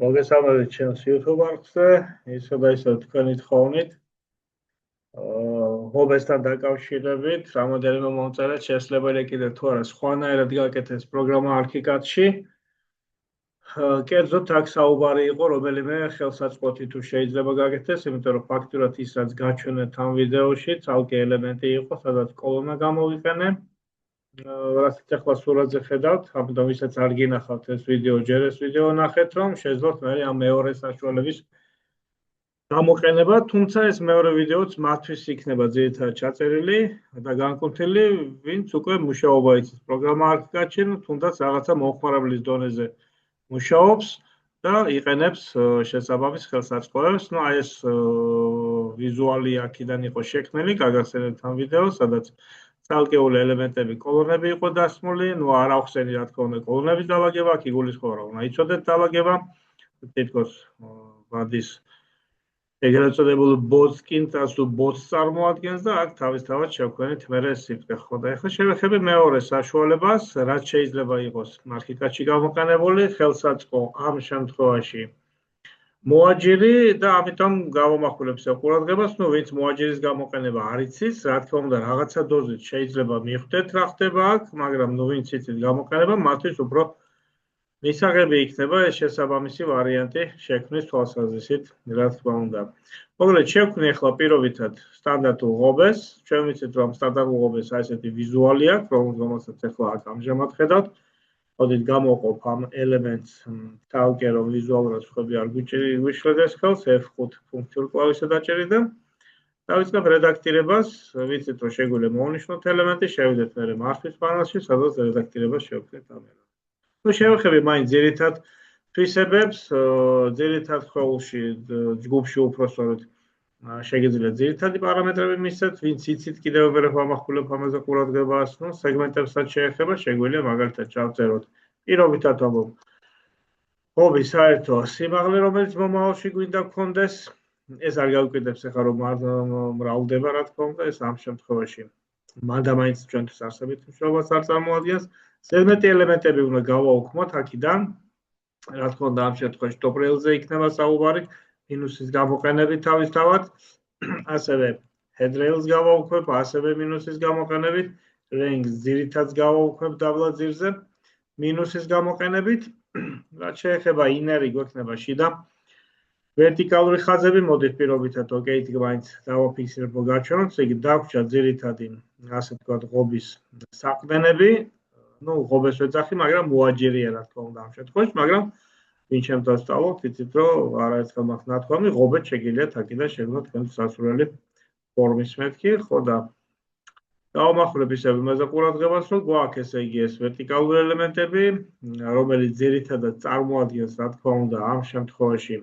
მოგესალმებით ჩემს YouTube არხზე, ისე და ისე თქვენი თხოვნით. ჰობესთან დაკავშირებით, რამოდენიმე მომწერეთ შესაძლებელი კიდევ თუ არა სხვანაირად გაკეთდეს პროგრამა ArchiCAD-ში. კერძოდ აქ საუბარი იყო რომელიმე ხელსაწყოთი თუ შეიძლება გაკეთდეს, იმიტომ რომ ფაქტურად ის რაც გაჩვენეთ ამ ვიდეოში, ცალკე ელემენტი იყო, სადაც კოლონა გამოვიყენე. რასაც ახლა სურათზე ხედავთ, ამიტომ ვისაც არ გინახავთ ეს ვიდეო, ჯერ ეს ვიდეო ნახეთ, რომ შეძლოთ მე ამ მეორე საშუალების გამოყენება, თუმცა ეს მეორე ვიდეოც მათთვის იქნება ძირითადად ჩაწერილი და განკუთვნილი, ვინც უკვე მუშაობა იცის პროგრამა ArchiCAD-ში, თუნდაც რაღაცა მომხმარებლის დონეზე მუშაობს და იყენებს შესაბამის ხელსაწყოებს. აი ეს ვიზუალი აქედან იყო შექმნილი, გაგახსენებთ ამ ვიდეოს, სადაც ცალკეული ელემენტები კოლონები იყო დასმული, არ ახსენი რა თქმა უნდა კოლონების დალაგება, აქ იგულისხმება რომ უნდა იცოდეთ დალაგება, თითქოს ვადის ეგრეთ წოდებული ბოტსკინტას თუ ბოტს წარმოადგენს და აქ თავისთავად შევქმნით მე ეს სიტყვა. ხო და ახლა შევეხები მეორე საშუალებას, რაც შეიძლება იყოს ArchiCAD-ში გამოყენებული ხელსაწყო ამ შემთხვევაში მოაჯირი და ამიტომ გავამახვილებს ყურადღებას, ვინც მოაჯირის გამოყენება არ იცის, რა თქმა უნდა რაღაცა დოზით შეიძლება მიხვდეთ რა ხდება აქ, მაგრამ ვინც იცით გამოყენება, მათთვის უფრო მისაღები იქნება ეს შესაბამისი ვარიანტი შექმნის თვალსაზრისით, რა თქმა უნდა. მოგლედ შევქმნი ახლა პირობითად სტანდარტულ ღობეს, ჩვენ ვიცით რომ სტანდარტულ ღობეს აი ესეთი ვიზუალი აქვს, რომელსაც ახლა აქ ამჟამად ხედავთ. მოდით გამოვყოფ ამ ელემენტს თალკე რომ ვიზუალურად ხები არ გვიშლედეს ხელს F5 ფუნქციურ კლავიშზე დაჭერით და დავიწყებ რედაქტირებას, ვიცით რომ შეგვიძლია მოვნიშნოთ ელემენტი, შევიდეთ მე მართვის პანელში, სადაც რედაქტირებას შევქმნით ამ ელემენტს. შევეხები მაინც ძირითად თვისებებს, ძირითად ხოვლში, ჯგუფში უпроსტოდ შეგიძლიათ ძირითადი პარამეტრები მისცეთ, ვინც იცით კიდევ ვერ ვამახვილებ ამაზე ყურადღებას, სეგმენტებსაც შეეხება, შეგვიძლია მაგალითად ჩავწეროთ პირობითად ამბობ ღობის საერთო სიმაღლე, რომელიც მომავალში გვინდა გქონდეს, ეს არ გავუკეთებს ახლა რომ მრავლდება, რა თქმა უნდა, ეს ამ შემთხვევაში მანდ-მაინც ჩვენთვის არსებით მშრომელს არ წარმოადგენს. ზედმეტი ელემენტები უნდა გავაუქმოთ აქედან, რა თქმა უნდა ამ შემთხვევაში top rail-ზე იქნება საუბარი, მინუსის გამოყენებით თავისთავად, ასევე head rails გავაუქმებ, ასევე მინუსის გამოყენებით, range-ს ძირითადს გავაუქმებ დაბლა ძირზე, მინუსის გამოყენებით, რაც შეეხება inner-ი გვექნება შიდა ვერტიკალური ხაზები, მოდით პირობითად OK-ით მაინც დავაფიქსირებ რომ გაჩვენოთ, ესე იგი დაგვრჩა ძირითადი, ასე ვთქვათ, ღობის საყრდენები, ღობეს ვეძახი, მაგრამ მოაჯირია რა თქმა უნდა ამ შემთხვევაში, მაგრამ ვინ შემთხვევით იცით რომ არაერთხელ მაქვს ნათქვამი, ღობეთ შეგიძლიათ აქედან შეგნოთ თქვენ სასურველი ფორმის მეთქი, ხო და დავამახვილებ ისევ იმაზე ყურადღებას, რომ გვაქვს ესე იგი ეს ვერტიკალური ელემენტები, რომელიც ძირითადად წარმოადგენს რა თქმა უნდა ამ შემთხვევაში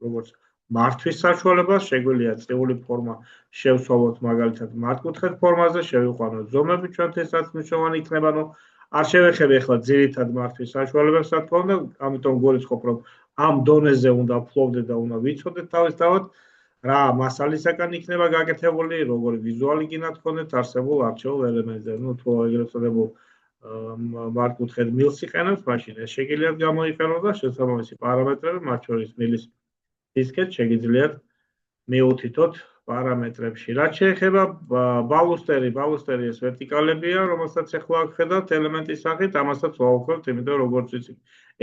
როგორც მართვის საშუალებას, შეგვიძლია წრიული ფორმა შევცვალოთ მაგალითად მართკუთხედ ფორმაზე, შევიყვანოთ ზომები ჩვენთვის რაც მნიშვნელოვანი იქნება, არ შევეხები ახლა ძირითად მართვის საშუალებებს, რა თქმა უნდა, ამიტომ გულისხმობ რომ ამ დონეზე უნდა ფლობდეთ და უნდა ვიცოდეთ თავისთავად რა მასალისაგან იქნება გაკეთებული, როგორი ვიზუალი გინდათ გქონდეთ არსებულ არჩეულ ელემენტზე, თუ ეგრეთ წოდებულ მართკუთხედ მილს იყენებთ, მაშინ ეს შეგიძლიათ გამოიყენოთ და შესაბამისი პარამეტრები, მათ შორის მილის დისკეთ შეგიძლიათ მიუთითოთ პარამეტრებში. რაც შეეხება ბალუსტერი ეს ვერტიკალებია, რომელსაც ახლა აქ ხედავთ ელემენტის სახით, ამასაც ვაუქმებთ, იმიტომ რომ როგორც ვიცით,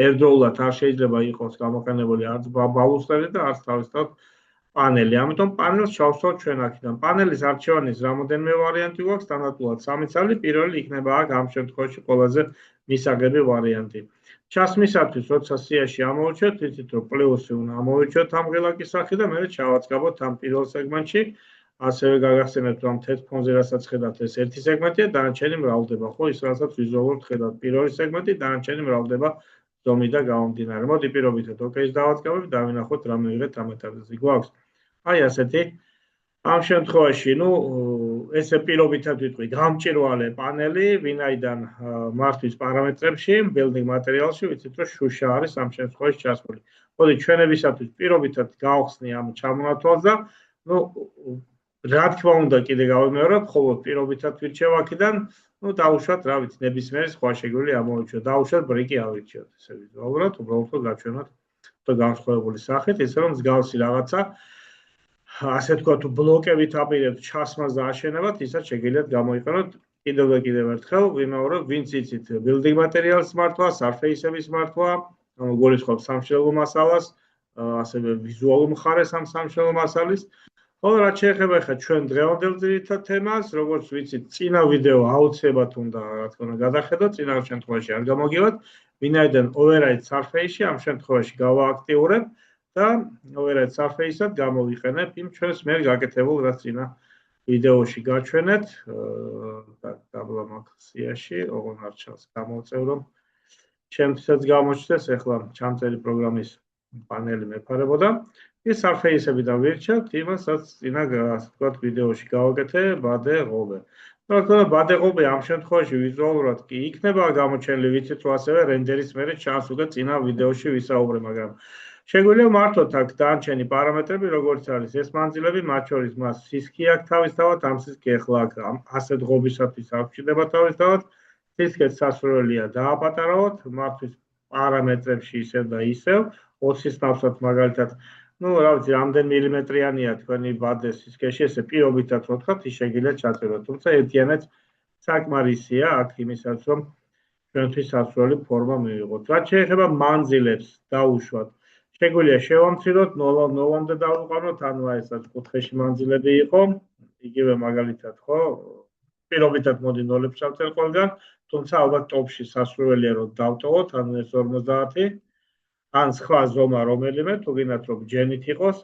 ერთდროულად არ შეიძლება იყოს გამოყენებული არც ბალუსტერი და არც თავისთავად პანელი. ამიტომ პანელს შევსვათ ჩვენ აქედან. პანელის არჩევანის რამოდენიმე ვარიანტი გვაქვს, სტანდარტულად 3 ცალი, პირველი იქნება აქ ამ შემთხვევაში ყველაზე მისაღები ვარიანტი. ჩასმისათვის, როცა სიაში ამოვიჩოთ, იცით რომ პლუსი უნდა ამოვიჩოთ ამ ღილაკის სახით და მე ჩავაწყაბოთ ამ პირველ სეგმენტში. ასევე გაგახსენებთ რომ თეთრ ფონზე რასაც ხედავთ, ეს ერთი სეგმენტია, დანარჩენი მრავლდება, ხო, ის რასაც ვიზუალურად ხედავთ, პირველი სეგმენტი, დანარჩენი მრავლდება ზომი და გამომდინარე. მოდი პირობითად OK-ს დავაწყაბებ, დავინახოთ რა მივიღეთ ამ ეტაპზე. გვაქვს აი ასეთი ამ შემთხვევაში, ესე პირობითად ვიტყვი, გამჭვირვალე პანელი, ვინაიდან მართვის პარამეტრებში, building material-ში ვიცით რომ შუშა არის ამ შემთხვევაში ჩასმული. მოდი ჩვენებისათვის პირობითად გავხსნი ამ ჩამონათვალს და რა თქმა უნდა კიდე გავიმეორებ, ხოლო პირობითად ვირჩევ აქედან ну დაუშვათ, რა ვიცი, ნებისმიერი სხვა შეგვიძლია ამოვიჩიოთ. დაუშვათ ბრიკი ავირჩიოთ, ესე ვიზუალურად, უბრალოდ გაჩვენოთ თუ განსხვავებული სახით, ისე რომ მსგავსი რაღაცა ასე თქვა თუ ბლოკებით აპირებთ ჩასმას და აშენებათ, ისაც შეგიძლიათ გამოიყენოთ კიდევ და კიდევ ერთხელ, ვიმეორებ, ვინც იცით building materials მართვა, surface-ების მართვა, გულისხმობ სამშენებლო მასალას, ასევე ვიზუალურ მხარეს ამ სამშენებლო მასალის. ხოლო რაც შეეხება ახლა ჩვენ დღევანდელ ძირითად თემას, როგორც ვიცით, წინა ვიდეო აუცილებლად უნდა, რა თქმა უნდა, გადახედოთ, წინა შემთხვევაში არ გამოგივათ, ვინაიდან override surface-ში ამ შემთხვევაში გავააქტიურებ და override surface-ად გამოვიყენებ იმ ჩვენს მიერ გაკეთებულ რაც წინა ვიდეოში გაჩვენეთ, დაბლა მაქსიაში, ოღონ არ ჩანს გამოვწევ, რომ ჩემთვისაც გამოჩნდეს, ახლა ჩამწერი პროგრამის პანელი მეფარებოდა. ის surface-ები დავირჩევთ, იმასაც წინა, ასე ვთქვათ, ვიდეოში გავაკეთე, ბადე ღობე. რა თქმა უნდა, ბადე ღობე ამ შემთხვევაში ვიზუალურად კი იქნება გამოჩენილი, ვიცით, რომ ასევე რენდერის მერე ჩანს უკვე წინა ვიდეოში ვისაუბრე, მაგრამ შეგვიძლია მართოთ აქ დანარჩენი პარამეტრები, როგორც არის ეს მანძილები, მათ შორის მას სისქი აქვს თავისთავად, ამ სისქი ახლა აქ ასეთ ღობისათვის არ გვჭირდება თავისთავად, სისქეს სასურველია დააპატარავოთ, მართვის პარამეტრებში ისევ და ისევ, 20-ის ნავსად მაგალითად, ну, რა ვიცი, რამდენ მილიმეტრიანია თქვენი ბადე სისქეში, ესე პირობითად ვთქვათ, ის შეგიძლიათ ჩაწეროთ, თუმცა ერთიანად საკმარისია აქ იმისაც, რომ ჩვენთვის სასურველი ფორმა მივიღოთ. რაც შეეხება მანძილებს დაუშვათ, შეგვიძლია შევამციროთ, ნოლამდე დავუყაროთ, ანუ აი ესაც კუთხეში მანძილები იყო, იგივე მაგალითად, ხო? პირობითად მოდი ნოლებს ჩავწერ ყველგან, თუმცა ალბათ ტოპში სასურველია რომ დავტოვოთ, ანუ ეს 50, ან სხვა ზომა რომელიმე, თუ გინდათ რომ ჯენით იყოს.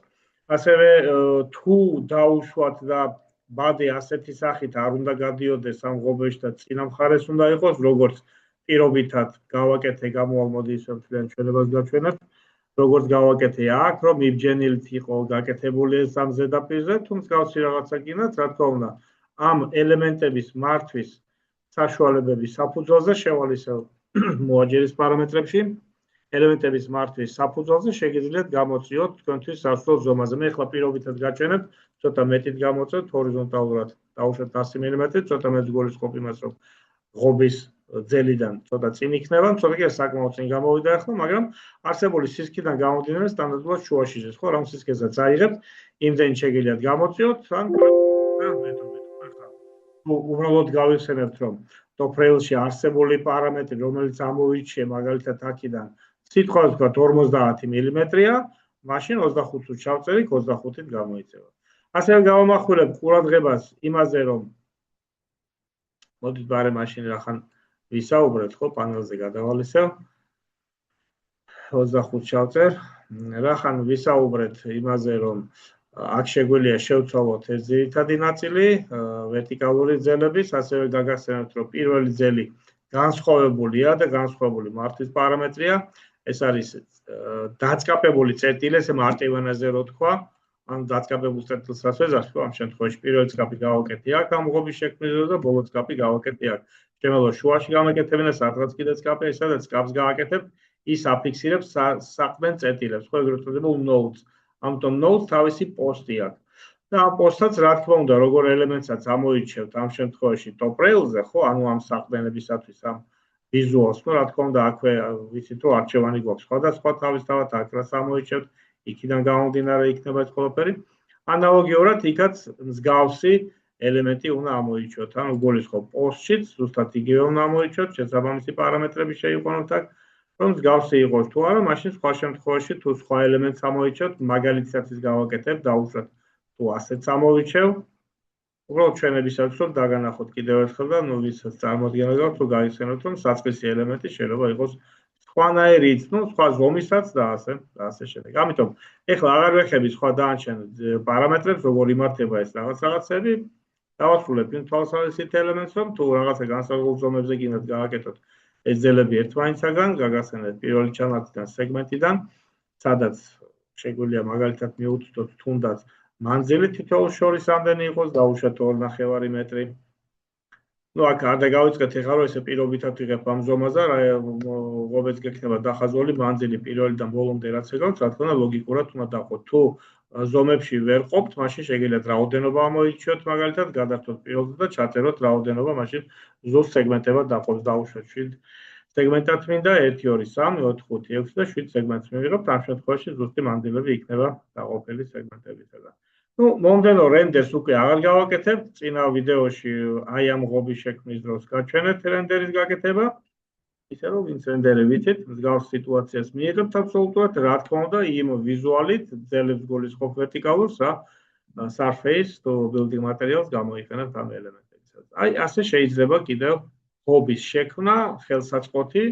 ასევე თუ დაუშვათ და ბადე ასეთი სახით არ უნდა გადიოდეს ამ ღობეში და წინა მხარეს უნდა იყოს, როგორც პირობითად გავაკეთე, გამოვალ ისე მთლიან ჩვენებას გაჩვენებთ, როგორც გავაკეთე აქ, რომ მიბჯენილით იყო გაკეთებული ეს ამ ზედაპირზე, თუ მსგავსი რაღაცა გინდათ, რა თქმა უნდა, ამ ელემენტების მართვის საშუალებების საფუძველზე შევალ ისევ მოაჯერის პარამეტრებში ელემენტების მართვის საფუძველზე შეგიძლიათ გამოწიოთ თქვენთვის სასურველ ზომაზე. მე ახლა პირობითად გაჩვენებთ, ცოტა მეტით გამოწევთ ჰორიზონტალურად, დავუშვათ 100 მმ, ცოტა მეც გულისხმობ იმას, რომ ღობის ძელიდან ცოტა წინ იქნება, ცოტა კი საკმაოდ წინ გამოვიდა ახლა, მაგრამ არსებული სისქიდან გამომდინარე სტანდარტულად შუაში ჟეს, ხო, რამ სისქესაც აიღებთ, იმდენი შეგიძლიათ გამოწიოთ, ან უბრალოდ გავიხსენებთ, რომ top rail-ში არსებული პარამეტრი, რომელიც ამოვირჩიე მაგალითად აქედან სიტყვას ვთქვათ 50 მმ-ია, მაშინ 25 წუთს ჩავწერიქ, 25-ით გამოიწევა. ასევე გავამახვილებ ყურადღებას იმაზე, რომ მოდით ბარე მაშინ რახან ვისაუბრეთ, ხო, პანელზე გადავალ ისევ 25 ჩავწერ, რახან ვისაუბრეთ იმაზე, რომ აქ შეგვიძლია შევცვალოთ ეს ძირითადი ნაწილი, ვერტიკალური ძელების, ასევე გაგახსენებთ, რომ პირველი ძელი განსხვავებულია და განსხვავებული მართვის პარამეტრია, ეს არის დაწყაპებული წერტილი, ესე მარტივანაზე რო თქვა, ან დაწყაპებულ წერტილს რაც ვეზარს, ამ შემთხვევაში პირველი წყაპი გავაკეთე აქ ამ ღობის შექმნაზე და ბოლო წყაპი გავაკეთე აქ. შემიძლია შუაში გამაკეთებინა, სადღაც კიდე წყაპია, სადაც წყაპს გააკეთებ, ის აფიქსირებს საყრდენ წერტილებს, ხო, ეგრეთ წოდებულ nodes. ამიტომ nodes თავისი პოსტი აქვს. და ამ პოსტსაც რა თქმა უნდა, როგორ ელემენტსაც ამოირჩევთ ამ შემთხვევაში top rail-ზე, ხო, ანუ ამ საყრდენებისათვის ამ ვიზუალს, ხო, რა თქმა უნდა, აქვე ვიცით, რომ არჩევანი გვაქვს სხვადასხვა თავისთავად, აქ რას ამოირჩევთ, იქიდან გამომდინარე იქნება ეს ყველაფერი. ანალოგიურად იქაც მსგავსი ელემენტი უნდა ამოირჩიოთ, ანუ გულისხმობ პოსტშიც, ზუსტად იგივე უნდა ამოირჩიოთ, შესაბამისი პარამეტრები შეიყვანოთ აქ, რომ მსგავსი იყოს თუ არა, მაშინ სხვა შემთხვევაში თუ სხვა ელემენტს ამოირჩევთ, მაგალითად ის გავაკეთებ, დაუშვათ თუ ასეც ამოვირჩევ, უბრალოდ ჩვენებისათვის რომ დაგანახოთ კიდევ ერთხელ და ნუ ვისაც წარმოადგენს გაქვთ, თუ გაიხსენოთ, რომ საწყისი ელემენტი შეიძლება იყოს სხვანაირიც, ნუ სხვა ზომისაც და ასე შემდეგ. ამიტომ ეხლა აღარ ვეხები სხვა დანარჩენ პარამეტრებს, როგორ იმართება ეს რაღაცები, დავასრულებ იმ თვალსაზრისით ელემენტს, რომ თუ რაღაცა განსაზღვრულ ზომებზე გინდათ გააკეთოთ ეს ძელები ერთმანეთსაგან, გაგახსენებთ პირველი ჩანართიდან სეგმენტიდან, სადაც შეგვიძლია მაგალითად მიუწვდოთ თუნდაც მანძილი თითოეულ შორის ამდენი იყოს, დაუშვათ 2.5 მეტრი. ну აქ არ დაგავიწყეთ ეხლა რომ ესე პირობითად ვიღებ ამ ზომაზე, ღობეც გექნება დახაზული მანძილი პირველიდან ბოლომდე რაც ეკავს, რა თქმა უნდა ლოგიკურად უნდა დაყოთ. თუ ზომებში ვერ ყოფთ, მაშინ შეგიძლიათ რაოდენობა ამოიჩიოთ მაგალითად, გადართოთ პირობითად და ჩაწეროთ რაოდენობა, მაშინ ზუსტ სეგმენტებად დაყოს დაუშვათ 7 სეგმენტად მინდა 1 2 3 4 5 6 და 7 სეგმენტს მივიღებთ, ამ შემთხვევაში ზუსტი მანძილები იქნება დაყოფილი სეგმენტებისგან. ну, მომდენო რენდერს უკვე აღარ გავაკეთებთ, წინა ვიდეოში აი ამ ღობის შექმნის დროს გაჩვენეთ რენდერის გაკეთება. ისე რომ ვინც რენდერი ვიცით, მსგავს სიტუაციას მიიღებთ აბსოლუტურად, რა თქმა უნდა, იმ ვიზუალით ძელებს გულისხმობ ვერტიკალურს, surface to building materials გამოიყენებთ ამ ელემენტებისაც. აი ასე შეიძლება კიდევ ღობის შექმნა ხელსაწყოთი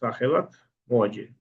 სახელად მოაჯიროთ.